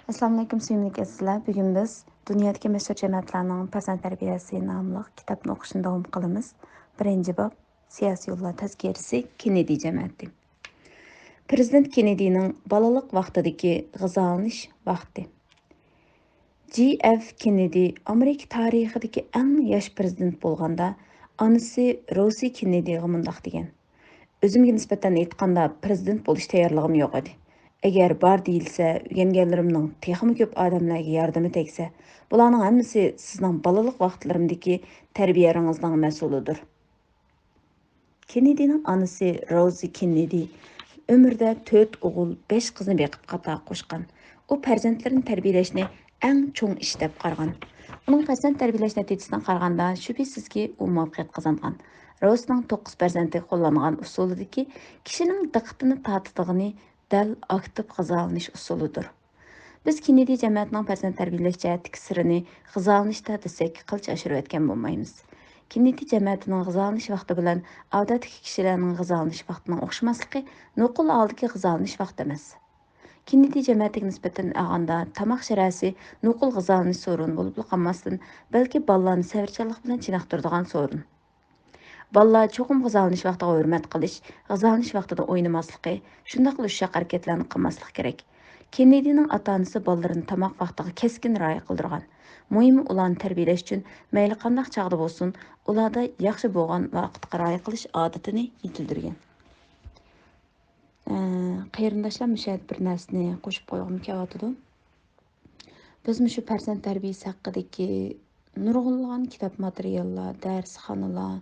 Assalamu alaykum sevimli azizlar. Bugun biz dunyodagi mashhur jamiyatlarning farzand tarbiyasi nomli kitobni o'qishni davom qilamiz. Birinchi bob siyosiy yo'llar tazkirasi Kennedy jamiyati. Prezident Kennedyning balaliq vaqtidagi g'izalanish vaqti. J.F. Kennedy Amerika tarixidagi eng yosh prezident bo'lganda, onasi Rosie Kennedyga mundaq degan: "O'zimga nisbatan aytganda prezident bo'lish tayyorligim yo'q edi. Agar bor deyilsa, o'rganganlarimning texmi ko'p odamlarga yordami tegsa, bularning hammasi sizning balalik vaqtlarimdagi tarbiyaringizning mas'ulidir." Kennedyning onasi Rosie Kennedy ömürdə 4 o'g'il, 5 qizni beqib qata qo'shgan. U farzandlarini tarbiyalashni eng cho'ng ish deb qaragan. Uning farzand tarbiyalash natijasidan qaraganda shubhisizki u muvaffaqiyat qozongan. Rosening 9 farzandi qo'llangan usulidagi kishining diqqatini tortadigan dal aktiv g'izalanish usulidir. Biz Kennedy jamiyatining farzand tarbiyalash jihatdagi sirini g'izalanishda desak qilcha oshirib o'tgan bo'lmaymiz. Kennedy jamiyatining g'izalanish vaqti bilan odatdagi kishilarning g'izalanish vaqtining o'xshamasligi nuqul oldiki g'izalanish vaqti emas. Kennedy jamiyatiga nisbatan olganda tamoq sharasi nuqul g'izalanish soruni bo'lib qolmasdan, balki bolalarni savarchanlik bilan chiniqtiradigan sorun. Bolalar cho'qim g'izalanish vaqtiga hurmat qilish, g'izalanish vaqtida o'ynamasligi, shunday ushshaq harakatlarni qilmaslik kerak. Kennedyning ota-onasi bolalarini tamoq vaqtiga keskin rioya qildirgan. Muhimi ularni tarbiyalash uchun mayli qanday chog'da bo'lsin, ularda yaxshi bo'lgan vaqtga rioya qilish odatini yetildirgan. Qarindoshlar müşahid bir narsani qo'shib qo'ygim kelyotidi. Biz shu farzand tarbiyasi haqidagi nurg'unlagan kitob materiallar, darsxonalar,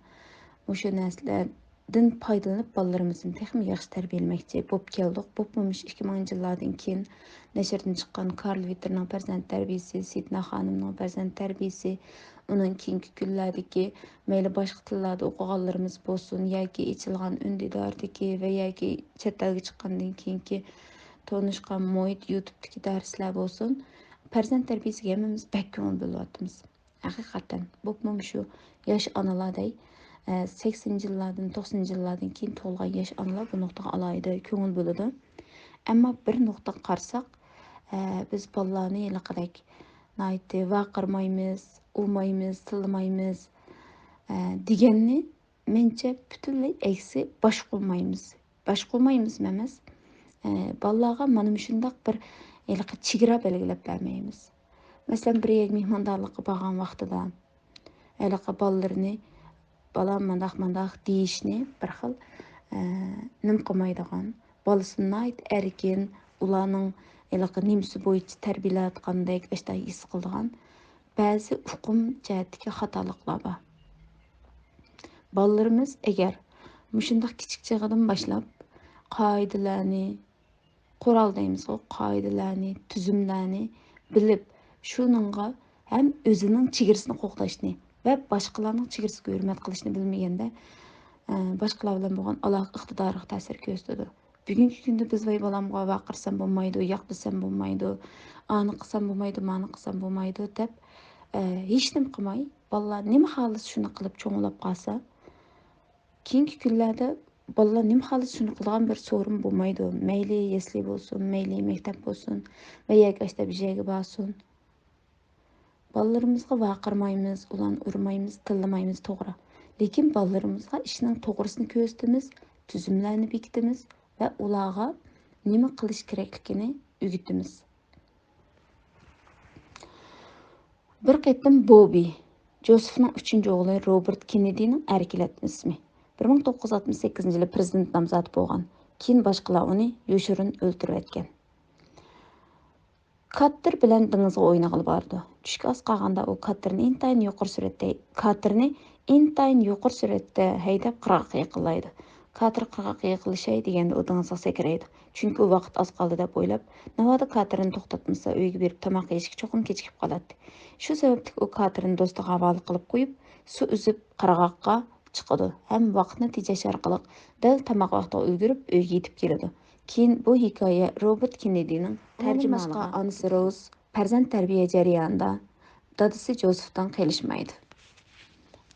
o'sha narsalardan foydalanib bolalarimizni texnik yaxshi tarbiyalamoqchi bo'lib keldik. Bu 2000 yillardan keyin nashrdan chiqqan Karl Vitterning farzand tarbiyasi, Sidna xonimning farzand tarbiyasi, uning keyingi kunlardagi mayli boshqa tillarda o'qiganlarimiz bo'lsin yoki ichilgan undidordagi va yoki chet elga chiqqandan keyingi tanishgan muhit YouTube'dagi darslar bo'lsin, farzand tarbiyasiga hammamiz bak ko'ngil bo'lyapmiz. Haqiqatan bu shu yosh onalarday 80-yillardan 90-yillardan keyin tug'ilgan yosh onalar bu nuqtaga alohida ko'ngil bo'ladi. Ammo bir nuqtaga qarasak, biz bolalarni yilqidak vaqirmaymiz, urmaymiz, tillamaymiz deganni mencha butunlay aksi bosh qilmaymiz. Bosh qilmaymiz emas. Bolalarga mana shundoq bir chegara belgilab bermaymiz. Masalan, bir yer mehmondorlikqa borgan vaqtida bolalarni balam mandaq deyishni bir xil nim qilmaydigan, bolasini erkin, ularning nimasi bo'yicha tarbiyalayotgandek ishda his qiladigan ba'zi uqum jihatdagi xatoliklar bor. Bolalarimiz agar shundoq kichik chig'idan boshlab qoidalarni, qo'ral deymiz, qoidalarni, tuzumlarni bilib, shuningga ham o'zining chegarasini qo'g'dashni va boshqalarning chegarasiga hurmat qilishni bilmaganda boshqalar bilan bo'lgan aloqa iqtidoriga ta'sir ko'rsatadi. Bugungi kunda biz voy bolamga vaqirsam bo'lmaydi, yoqlasam bo'lmaydi, ani qilsam bo'lmaydi, mani qilsam bo'lmaydi deb hech nima qilmay, bolalar nima xohlasa shuni qilib cho'ngilab qolsa, keyingi kunlarda bolalar nima xohlasa shuni qilgan bir so'rin bo'lmaydi. Mayli yesli bo'lsin, mayli maktab bo'lsin va yoki maktab joyiga borsin. Balalarimizga vaqirmaymiz, ularni urmaymiz, tillamaymiz, to'g'ri. Lekin balalarimizga ishning to'g'risini ko'rsatamiz, tuzumlarni bekitamiz va ularga nima qilish kerakligini o'rgatamiz. Bir qatim Bobby, Josephning 3-o'g'li Robert Kennedyning erkilatma ismi. 1968-yili prezident nomzodi bo'lgan. Keyin boshqalar uni yoshirin o'ltirib etgan. Katter bilan dengizga o'ynag'ili bordi. Tushga oz qolganda u Katterni intayin yuqori suratda haydab qirg'oqqa yaqinlaydi. Katter qirg'oqqa yaqinlashay deganda u dengizga sakraydi. Chunki u vaqt oz qoldi deb o'ylab, navoda Katterni to'xtatmasa uyga berib tomoq yeyishga cho'qim kechikib qoladi. Shu sababli u Katterni do'stiga havola qilib qo'yib, suv uzib qirg'oqqa chiqadi. Ham vaqtni tejash orqali dal tomoq vaqtiga ulgurib uyga yetib keladi. Keyin bu hikoya Robert Kennedyning tarjimonligiga onasi Rose farzand tarbiya jarayonida dadasi Josephdan qilishmaydi.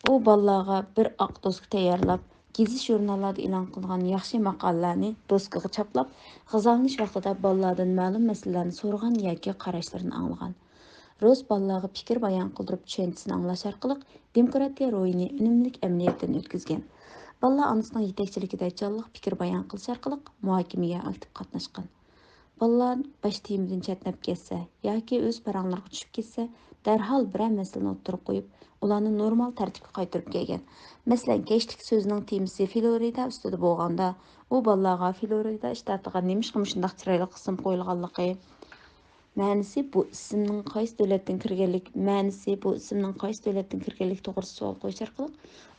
U bolalarga bir oq doska tayyorlab, gezi jurnallarda e'lon qilingan yaxshi maqolalarni doskaga chaplab, g'azalanish vaqtida bolalardan ma'lum masalalarni so'ragan yoki qarashlarini anglagan. Roz bolalarga fikr bayon qildirib tushanchisini anglash orqali demokratiya ro'yini unumli amaliyotdan o'tkazgan. Bolalar onasining yetakchiligida jonliq fikr bayon qilish orqali muhokamaga aktiv qatnashgan. Bolalar baş temidan chatnab ketsa yoki o'z paranglariga tushib ketsa, darhol biror masalani o'ttirib qo'yib, ularni normal tartibga qaytarib kelgan. Masalan, kechlik so'zining temasi Florida ustida bo'lganda, u bolalarga Florida shtatiga nima shundaq chiroyli qism qo'yilganligi, ma'nisi bu ismning qaysi davlatdan kirganlik to'g'risida savol qo'yish orqali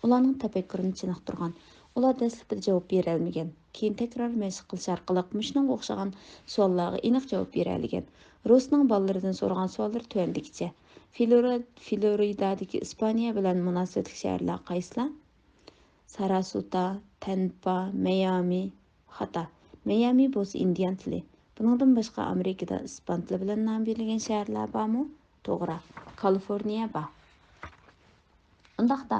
ularning tafakkurini chiniqtirgan. Ular dastlabida javob bera olmagan. Keyin takror mashq qilish orqali shunga o'xshagan savollarga aniq javob bera olgan. Rusning bolalaridan so'ragan savollar tuandikicha. Floridadagi Ispaniya bilan munosabatli shaharlar qaysilar? Sarasota, Tampa, Miami, Xata. Miami bo'lsa indian tili. Buningdan boshqa Amerikada ispan tili bilan nom berilgan shaharlar bormi? To'g'ri. Kaliforniya bor. Undaqda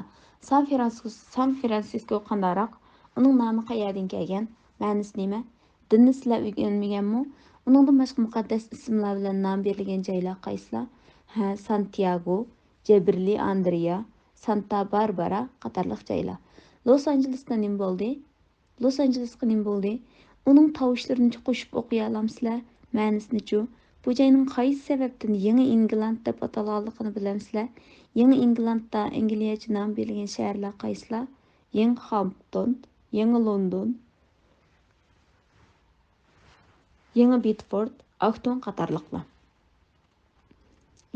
San Fransisko qandaroq? Uning nomi qayerdan kelgan? Ma'nosi nima? Dinni sizlar o'rganmaganmi? Uningdan boshqa muqaddas ismlar bilan nom berilgan joylar qaysilar? Santiago, Jabrli Andrea, Santa Barbara qatorliq joylar. Los-Anjelesda nima bo'ldi? Los-Anjelesga nima bo'ldi? Uning tavushlarini qo'shib o'qiy olamsizlar? Ma'nosini-chu? Bu joyning qaysi sababdan Yangi England deb atalganligini bilamsizlar? Yangi Englandda Angliyacha nom berilgan shaharlar qaysilar? Yangi Hampton, Yangi London, Yangi Bedford, Acton qatorliqlar.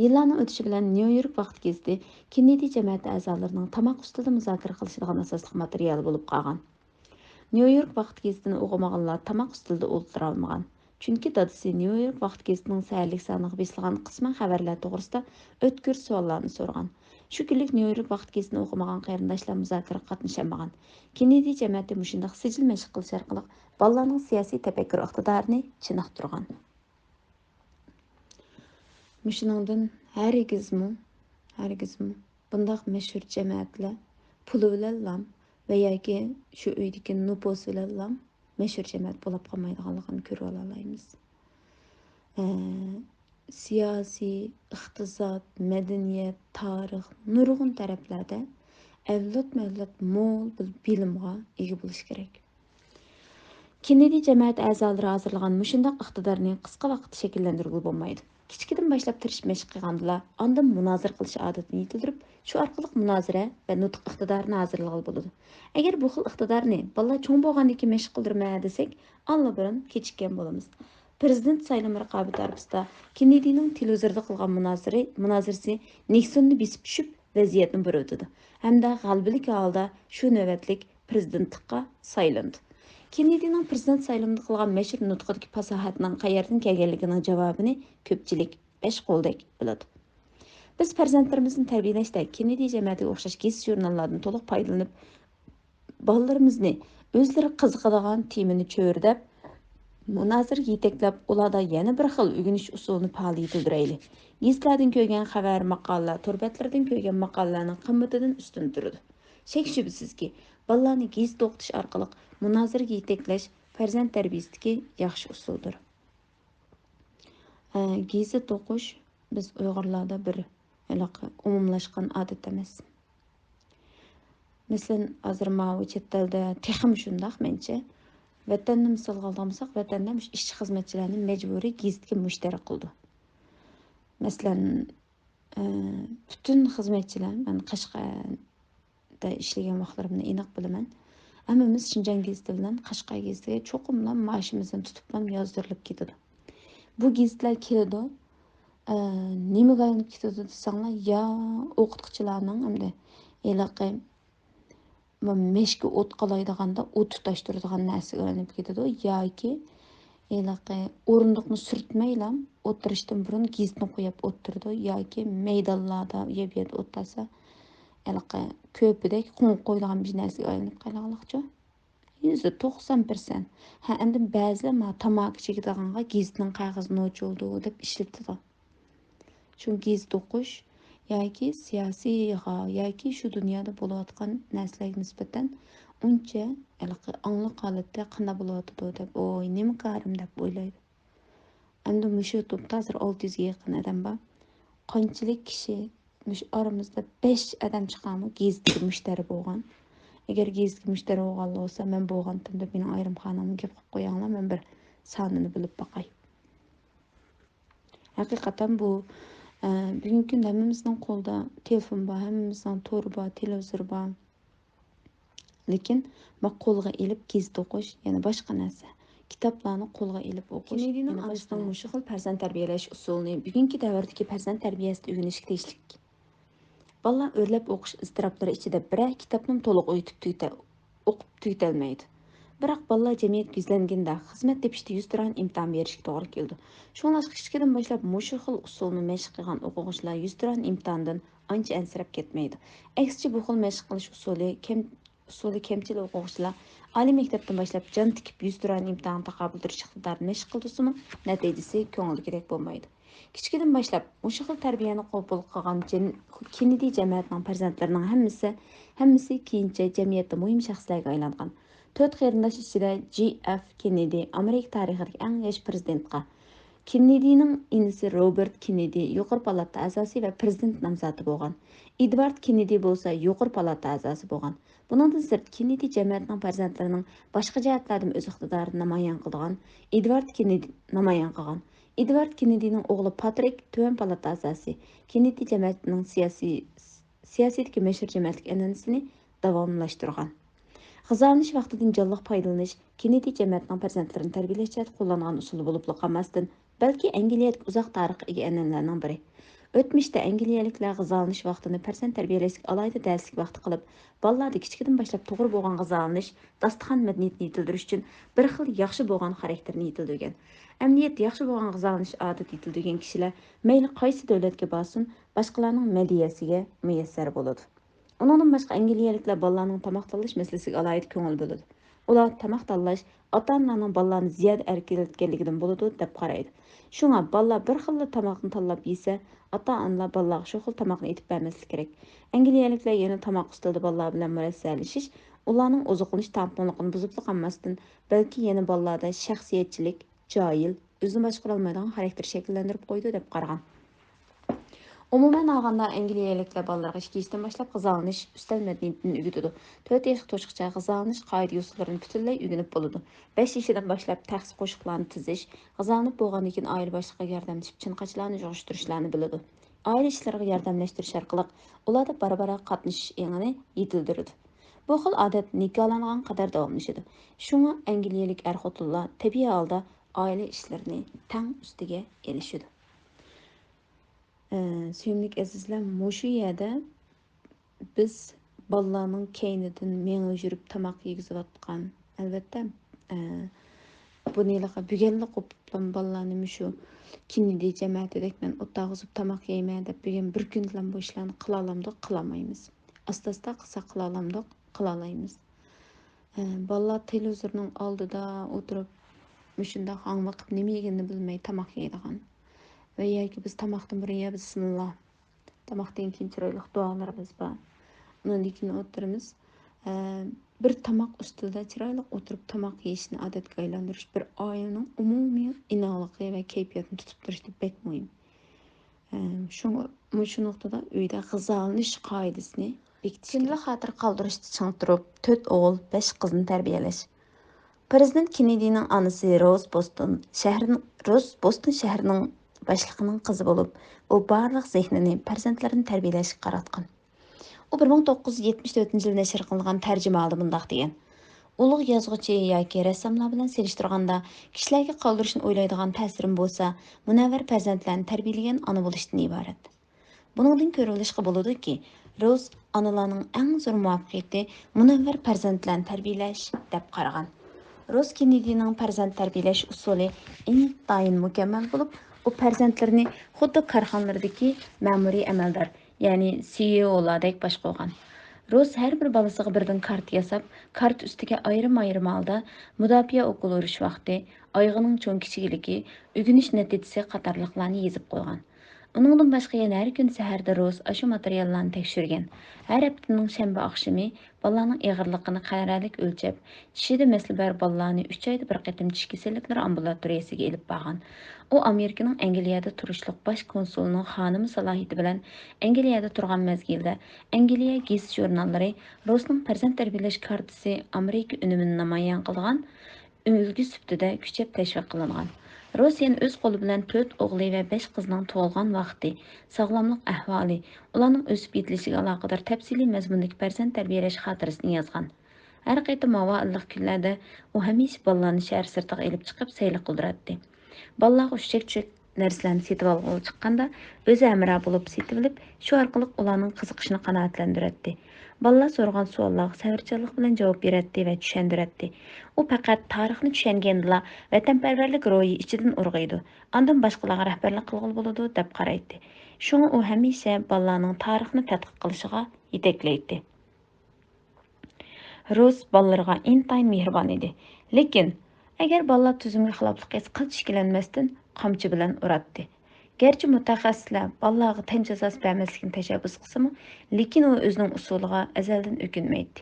Yillarning o'tishi bilan Nyu-York vaqt geziti Kennedy jamiyati a'zolarining tamoq ustida muzokara qilishadigan asosli material bo'lib qolgan. Nyu-York vaqt gezitini o'qimaganlar tamoq ustida o'tira olmagan. Chunki dadasi Nyu-York vaqt gezitining saharlik soniga besilgan qisman xabarlar to'g'risida o'tkir savollarni so'ragan. Shu kunlik Nyu-York vaqt gezitini o'qimagan qarindoshlar muzokara qatnashmagan. Kennedy jamiyati mushundaq sijil mashq qilish orqali bolalarning siyosiy tafakkur iqtidorini chiniqtirgan. Müşününgdən hərgizmi bundaq məşhur cəmiyyətlər pulu bilan və yoki shu uydagi nüfus bilan məşhur cəmiyyət bo'lib qolmaydiganligini ko'rib olaymiz. Siyosiy, iqtisod, madaniyat, tarix nurg'un taraflarda avlod mo'l bilimga ega bo'lish kerak. Kennedy jamiyat a'zolari hozirlagan mushundaq iqtidorni qisqa vaqtda shakllantirib bo'lmaydi. Kichikdan boshlab tirish mashq qilgandilar, ondan munozir qilish odatini yetildirib, shu orqali munozira va nutq iqtidorini hozirlagan bo'ladi. Agar bu xil iqtidorni bolalar cho'ng bo'lgandan keyin mashq qildirma desak, allabirun kechikkan bo'lamiz. Prezident saylami raqobati orasida Kennedyning televizorda qilgan munozirasi Nixonni besib tushib vaziyatni burutdi. Hamda g'albilik holda shu navbatlik prezidentlikqa saylandi. Kennedy'nin prezident sayılımında qilgan mashhur nutqidagi fasohatning qayerdan kelganligining javobini ko'pchilik besh qo'ldek biladi. Biz farzandlarimizni tarbiyalashda Kennedy jamiyatiga o'xshash gez jurnallardan to'liq foydalanib, bolalarimizni o'zlari qiziqadigan temani cho'rdab, munozir yetaklab, ularda yana bir xil o'rganish usulini faoliyat yetildirayli. Gezlardan ko'rgan xabar, maqolalar, turbatlardan ko'rgan maqolalarning qimmatidan ustun turadi. Shek shubsizki, bolalarni gezda o'qitish orqali munozirga yetaklash farzand tarbiyasidagi yaxshi usuldir. Gazet o'qish biz Uyg'urlarda bir umumlashgan odat emas. Masalan, hozir mana chet elda texim shundaq mencha. Vatanni misolga olsak, vatanda ishchi xizmatchilarni majburiy gazetga mushtari qildi. Masalan, butun xizmatchilar, men Qashqarda ishlagan vaqtlarimni aniq bilaman. Hammamiz Şinjan gazeti bilan Qashqar gazetiga cho'qimlan maoshimizni tutib yozdirilib ketadi. Bu gazetlar keladi. Nimaga ketadi desanglar, ya o'qituvchilarning hamda elaqi meshga o't qalaydiganda o't tutashtiradigan narsaga aylanib ketadi yoki elaqi o'rindiqni surtmaylam o'tirishdan burun gazetni qo'yib o'tirdi yoki maydonlarda yeb o'tlasa elaqi ko'pidek qum qo'ydigan bir narsaga aylanib qolganlikcha. %90%. Ha, endi ba'zilar ma tamaki chekadiganga gazetning qog'ozini o'childi deb ishlatadi. Shu gazet o'qish yoki siyosiy yoki shu dunyoda bo'layotgan narsalarga nisbatan uncha angliq holatda qanday bo'lyotidi deb, oy, nima qarim deb o'ylaydi. Endi mushu topda hozir 600 ga yaqin odam bor. Qanchalik kishi mush oramizda 5 odam chiqami gezitga mushtari bo'lgan. Agar gezitga mushtari bo'lgan bo'lsa, men bo'lgan tunda mening ayrimxonamga gap qilib qo'yinglar, men bir sonini bilib boqay. Haqiqatan bu bugungi kunda hammamizning qo'lida telefon bor, hammamizning to'ri bor, televizor bor. Lekin qo'lga ilib gezit o'qish, yana boshqa narsa. Kitoblarni qo'lga ilib o'qish. Kennedining onasining mushu xil farzand tarbiyalash usulini bugungi davrdagi farzand tarbiyasida o'rganishga tegishlik. Balla o'rlab o'qish iztiroblari ichida bira kitobni to'liq o'qib tugatolmaydi. Biroq balla jamiyat yuzlanganda xizmat tepishda 100 dirham imtihon berishga to'g'ri keldi. Shuningdek, kichkinadan boshlab mushu xil usulni mashq qilgan o'quvchilar 100 dirham imtihondan ancha ansirab ketmaydi. Aksicha bu xil mashq qilish usuli kamchil o'quvchilar oliy maktabdan boshlab jon tikib 100 dirham imtihon taqabul turish iqtidorini mashq qildisimi, natijasi ko'ngildagidek bo'lmaydi. Kichkinadan boshlab mushu xil tarbiyani qabul qilgan Kennedy jamiyatining farzandlarining hammasi keyincha jamiyatda muhim shaxslarga aylangan. 4 qarindosh ichida J.F. Kennedy Amerika tarixidagi eng yosh prezidentga, Kennedyning inisi Robert Kennedy yuqori palata a'zosi va prezident nomzodi bo'lgan. Edward Kennedy bo'lsa yuqori palata a'zosi bo'lgan. Buningdan sirt Kennedy jamiyatining farzandlarining boshqa jihatlardan o'z iqtidorini namoyon qilgan Edward Kennedyning o'g'li Patrick tuvan palata a'zosi. Kennedy jamiyatining siyosatdagi mashhur jamiyatlik an'anasini davomlashtirgan. G'izalanish vaqtidan jonliq foydalanish Kennedy jamiyatining farzandlarini tarbiyalashda qo'llangan usul bo'lib qolmasdan, balki Angliyadagi uzoq tarixga ega an'analarning biri. O'tmishda Angliyaliklar g'izalanish vaqtini farzand tarbiyalashga alohida darslik vaqti qilib, bolalarda kichikdan boshlab to'g'ri bo'lgan g'izalanish, dasturxon madaniyatini yetildirish uchun bir xil yaxshi bo'lgan xarakterni yetildirgan. Amniyat yaxshi bo'lgan g'izalanish odat yetildirgan kishilar mayli qaysi davlatga borsin, boshqalarning madiyasiga muyassar bo'ladi. Ondan başqa Angliyaliklar balalarning tamoq tanlash masalasiga alohida ko'ngil bo'ladi. Ular tamoq tanlash ota-onalarning balalarni ziyoda erkinlatganligidan bo'ladi deb qaraydi. Shunga balalar bir xil tamoqni tanlab yesa, ota-onalar balalarga shu xil tamoqni etib bermaslik kerak. Angliyaliklar yana tamoq ustida balalar bilan murossalashish, ularning oziqlanish tampilligini buzib qolmasdan, balki yana balalarda shaxsiyatchilik, joyil, o'zini boshqara olmaydigan xarakter shakllantirib qo'ydi deb qaragan. Umuman olganda Angliyaliklar bolalarga 2 yoshdan boshlab g'izalanish ustal madaniyatini o'rgatadi. 4 yoshga to'shqacha g'izalanish qoida usullarini butunlay o'rganib bo'ladi. 5 yoshdan boshlab taxsis qo'shiqlarni tizish, g'izalanish bo'lgandan keyin oila boshlig'iga yordamlashib chinqachlarni yig'ishtirishlarni biladi. Oila ishlariga yordamlashtirish orqali ularda barbara qatnashish engini yetildiradi. Bu xil odat nikohlangan qadar davomlashadi. Shunga Angliyalik er-xotinlar tabiiy holda oila ishlarini tang ustiga elishadi. Suyumlik azizlar, mushu yerda biz bolalarning keynidan meni yurib tamoq yegizayotgan, albatta buni bugunli qo'plan bolalarni mushu Kennedy jamiyatidek men o'tag'izib tamoq yeyman deb bugun bir kun bilan bu ishlarni qila olamdik, qilolmaymiz. Asta-asta qilsak qila olamdik, qila olmaymiz. Bolalar televizorning oldida o'tirib mushunda hangvaqib nima yeganini bilmay tamoq yeydigan. Ve yoki biz tamoqdan burun ya bismillah. Tamoqdan keyin chiroyli duolarimiz bor. Undan keyin o'tiramiz. Bir tamoq ustida chiroyli o'tirib tamoq yeyishni odatga aylantirish bir oilaning umumiy inoqligi va kayfiyatini tutib turish bek muhim. Shu nuqtada uyda g'izalanish qoidasini bekitishga xatir qoldirishni chingtirib 4 o'g'il 5 qizni tarbiyalash. Prezident Kennedy'ning onasi Rose Boston shahrining boshlig'ining qizi bo'lib, u barliq zehnini farzandlarini tarbiyalashga qaratgan. U 1974-yilda nashr qilingan tarjimalda bundoq degan: ulug' yozuvchi yoki rassomlar bilan selishtirganda kishilarga qoldirishni o'ylaydigan ta'sirim bo'lsa, munavvar farzandlarni tarbiyalagan ona bo'lishdan iborat. Buningdan ko'rilishga bo'ladiki, Rose onalarning eng zo'r muvaffaqiyati munavvar farzandlarni tarbiyalash deb qaragan. Rose Kennedy'ning farzand tarbiyalash usuli intayin mukammal bo'lib, u farzandlarini xuddi korxonalardagi ma'muriy amaldor, ya'ni CEO'lardek boshqargan. Rose har bir bolasiga birdan kart yasab, kart ustiga ayrim-ayrim holda mudofaa o'qili urish vaqti, oyg'ining cho'ng kichigiligi, o'rganish natijasi qatorliqlarni yozib qo'ygan. Uningdan boshqa yana har kun saharda Roz aşı materiallarni tekshirgan. Har haftaning shanba oqshimi bolaning ig'irligini qarorlik o'lchab, tishida masli bor bolalarni 3 oyda bir qatim tish kasalliklari ambulatoriyasiga elib borgan. U Amerikaning Angliyada turishliq bosh konsulining xonimi salohiyati bilan Angliyada turgan mezgilda Angliya gez jurnallari Rozning farzand tarbiyalash kartasi Amerika unumini namoyon qilgan ulgu sifatida kuchab tashviq qilingan. Rusiyanın öz qolu bilan 4 o'g'li va 5 qizning tug'ilgan vaqti, sog'lomlik ahvoli, ularning o'sib yetilishiga aloqador tafsiliy mazmundagi farzand tarbiyalash xotirasini yozgan. Har qayta mavoillik kunlarda u hamisha bolalarni shahar sirtiga elib chiqib sayli qildiradi. Bolalarga ushchak-tushak narsalarni setib olg'ili chiqqanda o'zi amra bo'lib setib olib, shu orqali ularning qiziqishini qanoatlantiradi. Balla so'ragan savollarga savarchanlik bilan javob beradi va tushuntiradi. U faqat tarixni tushungandila vatanparvarlik ro'yi ichidan urg'iydi. Ondan boshqalarga rahbarlik qilg'ili bo'ladi deb qaraydi. Shunga u hamisha bolalarning tarixni tadqiq qilishiga yetaklaydi. Rus bolalarga intayin mehribon edi. Lekin agar bolalar tuzumga xiloflik qilsa ishkilanmasdan qamchi bilan uratdi. Gerçi mutaxassislar bolalarga tan jazosi bermaslikni tashabbus qilsa-mu, lekin u o'zining usuliga azaldan o'kinmaydi.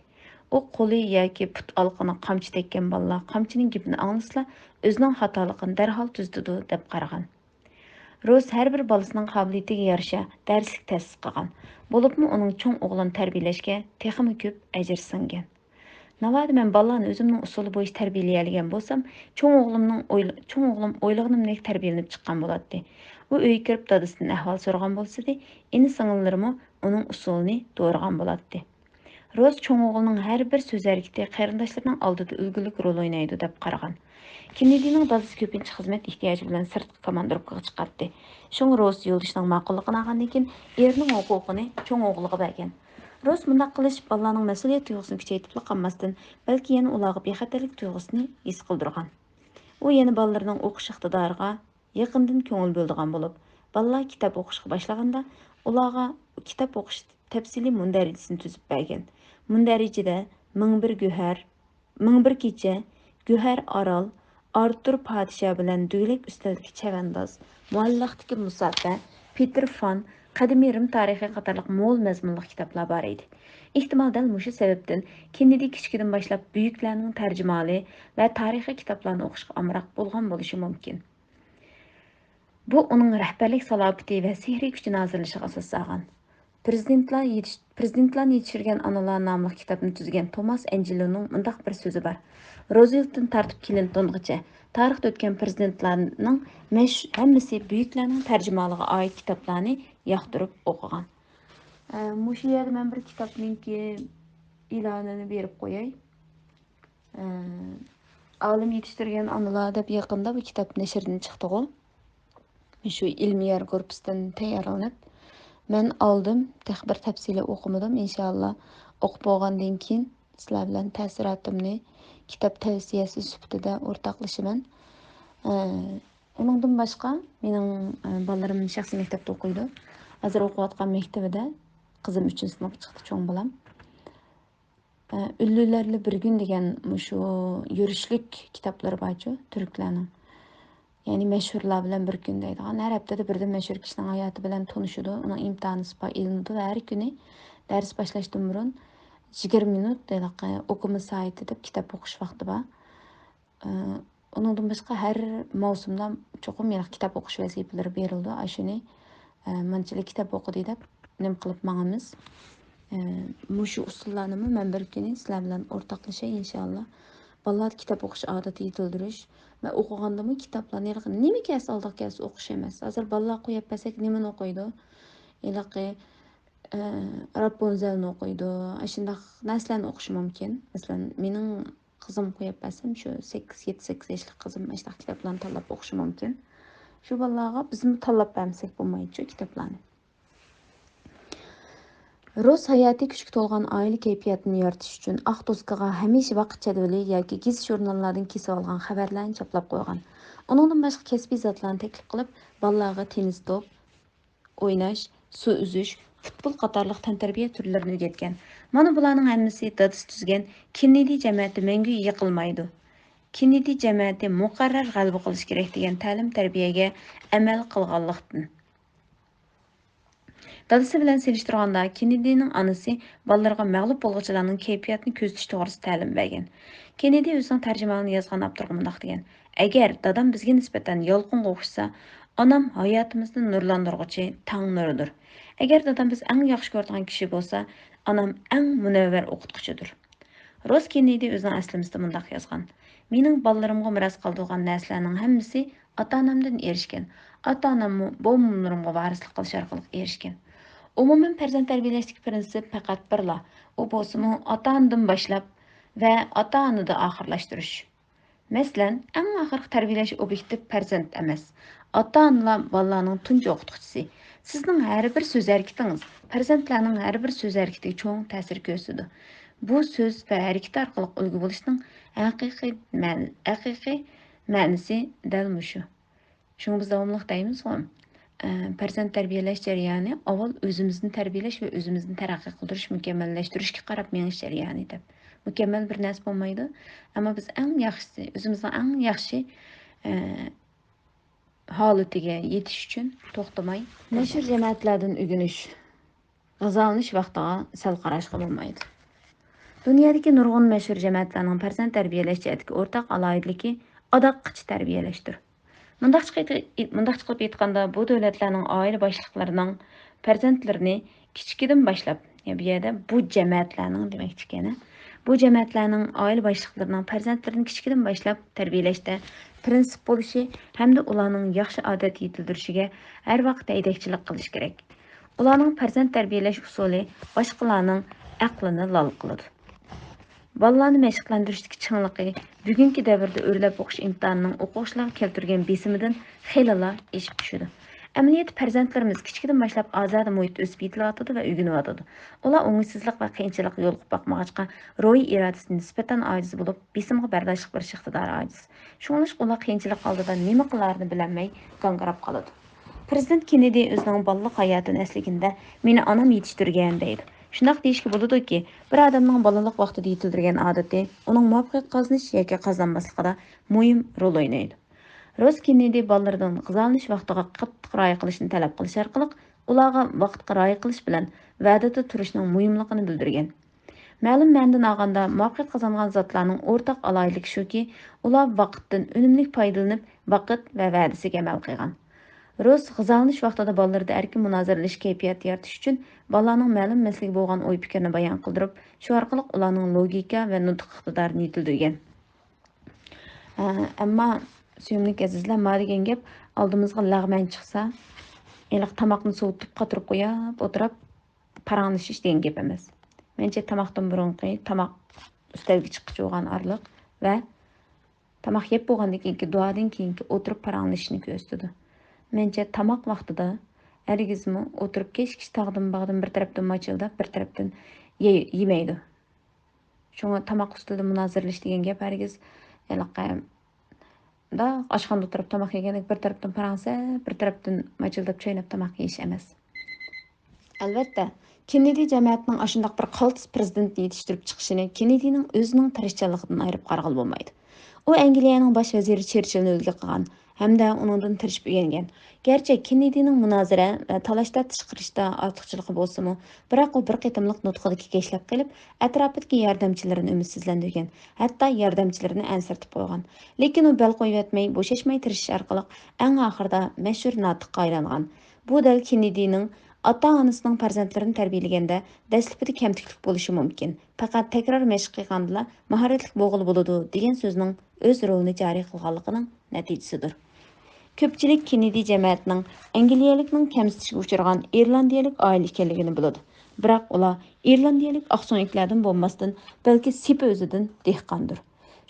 U qo'li yoki put olqini qamchi tekkan bolalar qamchining gapini anglasa, o'zining xatoligini darhol tuzdi deb qaragan. Rus har bir bolasining qobiliyatiga yarasha darslik ta'sis qilgan. Bo'libmi uning cho'ng o'g'lini tarbiyalashga texmi ko'p ajr singan. Navadi men bolalarni o'zimning usuli bo'yicha tarbiyalagan bo'lsam, cho'ng o'g'lim o'ylaganimdek tarbiyalanib chiqqan bo'ladi. U uyga kirib dadasidan ahvol so'ragan bo'lsa-da, ini singillarimi uning usulini to'g'rigan bo'ladi. Roz cho'ng o'g'lining har bir so'z harakati qarindoshlarining oldida ulgulik rol o'ynaydi deb qaragan. Kennedyning dadasi ko'pincha xizmat ehtiyoji bilan sirtqi komandirovkaga chiqardi. Shunga Roz yo'lishining ma'qulligini olgandan keyin erining huquqini cho'ng o'g'liga bergan. Roz bundaq qilish bolalarning mas'uliyat tuyg'usini kuchaytirib qolmasdan, balki yana ularga bexatarlik tuyg'usini his qildirgan. U yana bolalarning o'qish iqtidoriga yaqindan ko'ngil bo'ldigan bo'lib, bolalar kitob o'qishga boshlaganda ularga kitob o'qish tafsiliy mundarajasini tuzib bergan. Mundarajada 1001 go'har, 1001 kecha, go'har orol, Artur podsho bilan duylak ustalidagi chavandoz, muallaqdagi musafa, Peter Fan, qadimiy Rim tarixi qatorliq mo'l mazmunli kitoblar bor edi. Ehtimol dal mushu sababdan Kennedy kichkidan boshlab buyuklarning tarjimali va tarixiy kitoblarni o'qishga amroq bo'lgan bo'lishi mumkin. Bu uning rahbarlik salohiyati va sehriy kuchini hozirlashiga asos solgan. Prezidentlarni yetishtirgan onalar nomli kitobni tuzgan Thomas Angeloning mundaq bir so'zi bor. Rooseveltdan tortib Clintongacha tarixda o'tgan prezidentlarning hammasi buyuklarning tarjimaliga oid kitoblarni yoqtirib o'qigan. Mushu yerda men bir kitobninki e'lonini berib qo'yay. Olim yetishtirgan onalar deb yaqinda bu kitob nashrdan chiqdi-ku. Shu ilmiy korpusdan tayyorlanib men oldim, bir tafsili o'qimadim. Inshaalloh o'qib bo'lgandan keyin sizlar bilan ta'siratimni kitob tavsiyasi sifatida o'rtoqlashaman. Uningdan boshqa mening bolalarim shaxsiy maktabda o'qiydi. Hozir o'qiyotgan maktabida qizim 3-sinf chiqdi, cho'ng bolam. Üllilerli bir gün degan shu yurishlik kitoblari bor-ku, turklarning. Ya'ni mashhurlar bilan bir kun deydigan. Har haftada birdan mashhur kishining hayoti bilan tanishadi, uning imtihoni ilinadi va har kuni dars boshlashdan burun 20 minut o'qima saati deb kitob o'qish vaqti bor. Uningdan boshqa har mavsumda cho'qim kitob o'qish vazifalari berildi. Shuni manchilik kitob o'qidi deb nim qilib mangamiz. Mushu usullarni men bir kuni sizlar bilan o'rtoqlashay inshaalloh. Bolalar kitob o'qish odati yetildirish va o'qigandami kitoblarni nima kelsa oldiga kelsa o'qish emas. Hozir bolalar qo'yib bersak nimani o'qiydi? Ilaqi Rapunzelni o'qiydi. Shunday narsalarni o'qishi mumkin. Masalan, mening qizim qo'yib bersam shu 7-8 yoshli qizim mana kitoblarni tanlab o'qishi mumkin. Shu bolalarga biz tanlab bermasak bo'lmaydi shu kitoblarni. Rus hayati kuchga to'lgan oila kayfiyatini yaratish uchun oq doskaga hamisha vaqt jadvali yoki gazet jurnallardan kesib olgan xabarlarni choplab qo'ygan. Uningdan boshqa kasbiy zotlarni taklif qilib, bolalarga tennis to'p o'ynash, suv uzish, futbol qatorliq tantarbiya turlarini o'rgatgan. Mana bularning hammasi dadis tuzgan Kennedy jamiyati mangu yiqilmaydi. Kennedy jamiyati muqarrar g'alaba qilish kerak degan ta'lim tarbiyaga amal qilganlikdan. Dadası bilan selishtirganda Kennedy'nin anası balalarga mag'lub bo'lg'uchilarning kayfiyatini ko'zitish to'g'risida ta'lim bergan. Kennedy o'zining tarjimonini yozgan abturga mundaq degan: "Agar dadam bizga nisbatan yolqinga o'xshasa, onam hayotimizni nurlantirg'uchi tang nuridir. Agar dadam biz eng yaxshi ko'radigan kishi bo'lsa, onam eng munavvar o'qituvchidir." Ross Kennedy o'zining aslimisida mundaq yozgan: "Mening balalarimga miras qoldirgan narsalarning hammasi ota-onamdan erishgan. Ota-onammi bo'mlarimga varislik qilish orqali erishgan. Umuman farzand tarbiyalashdagi prinsip faqat birla. U bo'lsa ota-onadan boshlab va ota-onada oxirlashtirish. Masalan, eng oxirgi tarbiyalash obyekti farzand emas. Ota-onalar bolalarning tunji o'qituvchisi. Sizning har bir so'z harakatingiz farzandlarning har bir so'z harakatiga cho'ng ta'sir ko'rsatadi. Bu so'z va harakat orqali ulgu bo'lishning haqiqiy ma'nosi dal mushu. Shunga biz davomli deymiz-ku, farzand tarbiyalash jarayoni avval o'zimizni tarbiyalash va o'zimizni taraqqiy qildirish, mukammallashtirishga qarab menish jarayoni deb. Mukammal bir narsa bo'lmaydi, ammo biz eng yaxshisi, o'zimizning eng yaxshi holatiga yetish uchun to'xtamay mashhur jamoatlardan o'rganish, g'azalanish vaqtiga sal qarashga bo'lmaydi. Dunyodagi nurg'un mashhur jamoatlarning farzand tarbiyalash jihatidagi o'rtaq alohidligi adoqqichi tarbiyalashdir. Mundaqcha qilib aytganda, bu davlatlarning oila boshliqlarining farzandlarini kichkidan boshlab, bu yerda bu jamoatlarning demakchi ekan. Bu jamoatlarning oila boshliqlarining farzandlarini kichkidan boshlab tarbiyalashda prinsip bo'lishi hamda ularning yaxshi odat yetildirishiga har vaqt yetakchilik qilish kerak. Ularning farzand tarbiyalash usuli boshqalarning aqlini lol qiladi. Balalarni məşqləndirishdagi chinglig'i bugungi davrda o'rlab o'qish imtihonining o'quvchilarga keltirgan besimidan xeylilar eshib tushadi. Amaliyotda farzandlarimiz kichkidan boshlab ozoda muhitda o'sib yetilayotadi va o'rganyotadi. Ular o'ngsizlik va qiyinchilik yo'liqib boqmag'achqa ro'y irodasi nisbatan ojiz bo'lib, besimga bardoshlik berish iqtidori ojiz. Shuning uchun ular qiyinchilik oldida nima qilarini bilolmay g'angrab qoladi. Prezident Kennedy o'zining balalik hayotini eslaganda meni onam yetishtirgan deydi. Shundoq deyishga bo'ladiki, bir odamning balalik vaqtida yetildirgan odati uning muvaffaqiyat qozonish yoki qozonmasligida muhim rol o'ynaydi. Ross Kennedy bolalardan g'izalanish vaqtiga qattiq rioya qilishni talab qilish orqali ularga vaqtga rioya qilish bilan va'dada turishning muhimligini bildirgan. Ma'lum ma'nodan olganda muvaffaqiyat qozongan zotlarning o'rtaq alohidligi shuki, ular vaqtdan unumli foydalanib, vaqt va va'dasiga amal qilgan. Ross g'izalanish vaqtida bolalarda erkin munozaralash kayfiyati yaratish uchun bolalarning ma'lum maslaga bo'lgan o'y-fikrni bayon qildirib, shu orqali ularning logika va nutq iqtidorini yetildirgan. Ammo suyimli azizlar, ma degan gap oldimizga lag'man chiqsa, iliq tomoqni sovutib qotirib qo'yib, o'tirib paranglashish degan gap emas. Mencha tomoqdan burunqi tomoq ustalga chiqib bo'lgan orliq va tomoq yeb bo'lgandan keyingi duodan keyingi o'tirib paranglashishni ko'rsatadi. Mencha tomoq vaqtida ergizmi o'tirib kesh tog'dan bag'dan bir tarafdan machildab, bir tarafdan yemaydi. Shunga tomoq ustida munozirlash degan gap ergiz da oshxonada o'tirib tomoq yegandek bir tarafdan paransa, bir tarafdan machildab chaynab tomoq yeyish emas. Albatta, Kennedy jamoatining ashundoq bir qaltis prezidentni yetishtirib chiqishini Kennedyning o'zining tirishchanligidan ayirib qarag'il bo'lmaydi. U Angliyaning bosh vaziri Cherchillni o'lga qilgan hamda uningdan tirishib o'rgangan. Gerçi Kennedyning munozara va talashda tishqirishda ortiqchiligi bo'lsa-mu, biroq u bir qitimliq nutqidagi keshlab qilib, atrofidagi yordamchilarini umidsizlantirgan, hatto yordamchilarini ansirtib qo'ygan. Lekin u bel qo'yib yotmay, bo'shashmay tirishish orqali eng oxirida mashhur notiqqa aylangan. Bu dal Kennedyning ota-onasining farzandlarini tarbiyalaganda dastlabida kamtiklik bo'lishi mumkin. Faqat takror mashq qilganda mahoratli bo'g'il bo'ladi degan so'zning o'z rolini joriy qilganligining natijasidir. Ko'pchilik Kennedy jamoatining Angliyalikning kamsitishga uchragan irlandiyalik oila ekanligini biladi. Biroq ular irlandiyalik oqso'ngliklardan bo'lmasdan, balki sepi o'zidan dehqondir.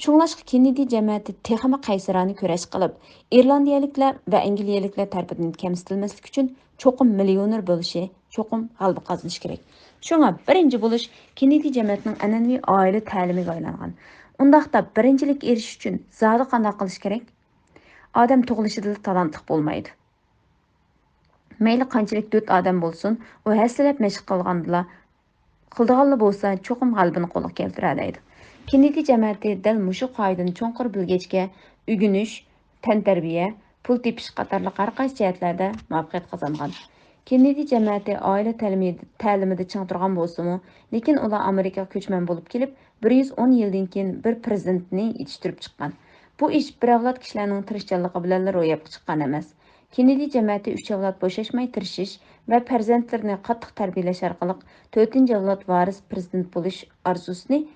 Shunglashqa Kennedy jamoati texama qaysarani kurash qilib, irlandiyaliklar va angliyaliklar tarafidan kamsitilmaslik uchun cho'qim millioner bo'lishi, cho'qim g'alaba qozonish kerak. Shunga birinchi bo'lish Kennedy jamoatining an'anaviy oila ta'limiga aylangan. Undaqda birinchilik erishish uchun zodi qanday qilish kerak? Odam tug'ilishida talantli bo'lmaydi. Mayli qanchalik 4 odam bo'lsin, u haslab mashq qilganlar bo'lsa, cho'qim g'albini qo'lga keltiradi. Kennedy jamoati dal mushu qoidani cho'nqir bilgachga o'rganish, tantarbiya, pul tepish qatorli har qaysi jihatlarda muvaffaqiyat qozongan. Kennedy cəmiyyəti ailə təlimində çiң turğan bolsunmu, lekin ular Amerikaga köçmən bo'lib kelib, 110 yildan keyin bir prezidentni yetishtirib chiqqan. Bu ish bir avlod kishilarning tirishchanligi bilan ro'yobga chiqqan emas. Kennedy cəmiyyəti 3 avlod bo'shashmay tirishish va farzandlarini qattiq tarbiyalash orqali 4-chi avlod varis prezident bo'lish orzusini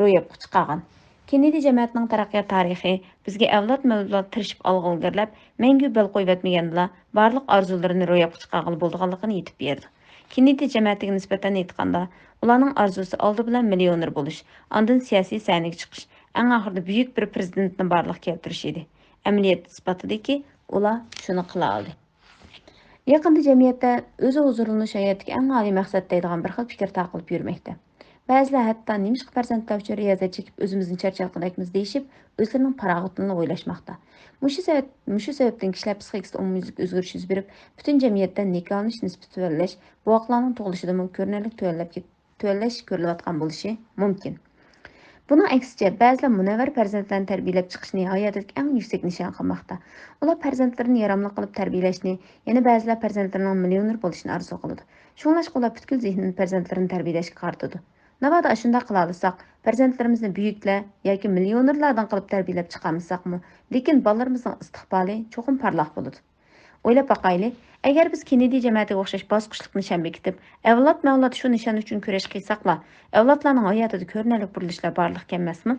ro'yobga chiqargan. Kennedy cəmiyyətinin taraqqiyot tarixi bizga avlod-mavlod tirishib olg'ilgirlab, mangu bel qo'yvatmaganlar barliq orzularini ro'yobga chiqarg'ili bo'lganligini yetib berdi. Kennedy cəmiyyətiga nisbatan aytganda, ularning orzusi oldi bilan millioner bo'lish, ondan siyosiy sahnaga chiqish, eng oxirida buyuk bir prezidentni barliq keltirish edi. Amaliyot isbotidiki, ular shuni qila oldi. Yaqında cəmiyyətdə o'zi huzurlanish hayotga eng oliy maqsad deydigan bir xil fikr taqilib yurmoqda. Ba'zilar hatto nimishqa farzandlar uchun riyozat chekib o'zimizni charchalqidakmiz deyishib, o'zlarining parog'atini o'ylashmoqda. Mushu sababdan kishilar psixikasida umumyuzlik o'zgarish yuz berib, butun jamiyatda nikohlanish nisbati tuvallash, guvohlarning tug'ilishida ko'rinarli tuvallash ko'rilayotgan bo'lishi mumkin. Buning aksicha, ba'zilar munavvar farzandlarni tarbiyalab chiqishni hayotidagi eng yuksak nishon qilmoqda. Ular farzandlarini yaramli qilib tarbiyalashni, yana ba'zilar farzandlarining millioner bo'lishini orzu qiladi. Shunlashqa ular butkul zehnini farzandlarini tarbiyalashga qaratadi. Navada shunday qila olsak, farzandlarimizni buyuklar yoki millionerlardan qilib tarbiyalab chiqarmasakmi, lekin bolalarimizning istiqboli cho'qim parlaq bo'ladi. O'ylab boqayli, agar biz Kennedy jamiyatiga o'xshash bosqichlik nishon bekitib, avlod-mavlod shu nishon uchun kurash qilsaqlar, avlodlarning hayotida ko'rinarli burilishlar borliq emasmi?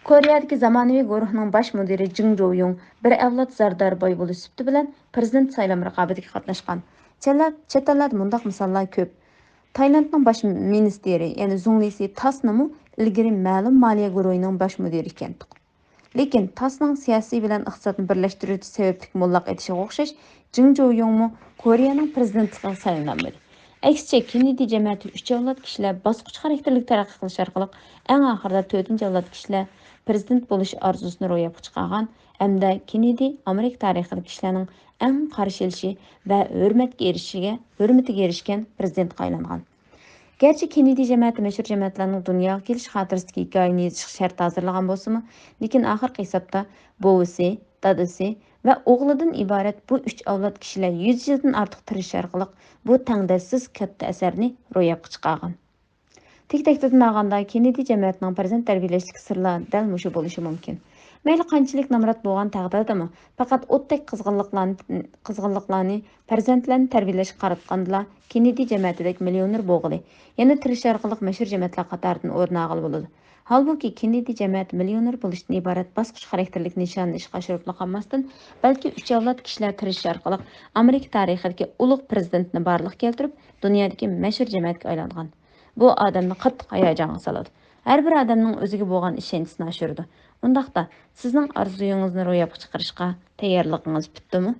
Koreyadagi zamonaviy guruhning bosh mudiri Jing Jo-yung bir avlod zardori boy bo'lish sifati bilan prezident saylam raqobatiga qatnashgan. Chet ellarda mundaq misollar ko'p. Taylandning bosh ministri, ya'ni Zunglisi Tasnimi ilgari ma'lum moliya guruhining bosh mudiri ekan. Lekin Tasning siyosiy bilan iqtisodni birlashtiruvchi sababli mullaq etishiga o'xshash, Jing Jo-yungmi Koreyaning prezidentligiga saylanmadi. Aksicha Kennedy jamiyati 3 avlod kishilar bosqich xarakterlik taraqqiy qilish orqali eng oxirida 4-chi avlod kishilar prezident bo'lish orzusini ro'yobga chiqargan hamda Kennedy Amerika tarixidagi kishilarning eng qarshi va hurmatiga erishgan prezidentga aylangan. Gerçi Kennedy cəmiyyəti məşhur cəmiyyətlərinin dünyaya geliş xatırısidagi hikoyani yozish şart hazırlagan bolsa-mı, lekin oxirgi hisobda bovisi, dadasi va o'g'lidan iborat bu 3 avlod kishilar 100 yildan ortiq tirish orqali bu tangdassiz katta asarni ro'yobga chiqargan. Tek-tekdan olganda Kennedy cəmiyyətining farzand tarbiyalashlik sirlari dal mushu bo'lishi mumkin. Mayli qanchalik namrat bo'lgan taqdirdami, faqat o'tdek qizg'inliqlarni farzandlarni tarbiyalashga qaratganda Kennedy jamiyatidagi millioner bo'g'ili, yana tirish orqali mashhur jamiyatlar qatoridan o'rin olg'ili bo'ladi. Halbuki Kennedy jamiyati millioner bo'lishdan iborat bosqich xarakterlik nishonni ishga oshirib qolmasdan, balki 3 avlod kishilar tirish orqali Amerika tarixidagi ulug' prezidentni barliq keltirib, dunyodagi mashhur jamiyatga aylangan. Bu odamni qattiq hayajonga soladi. Har bir odamning o'ziga bo'lgan ishonchisini oshiradi. Undaqda sizning orzuyingizni ro'yobga chiqarishga tayyorligingiz bitdimi?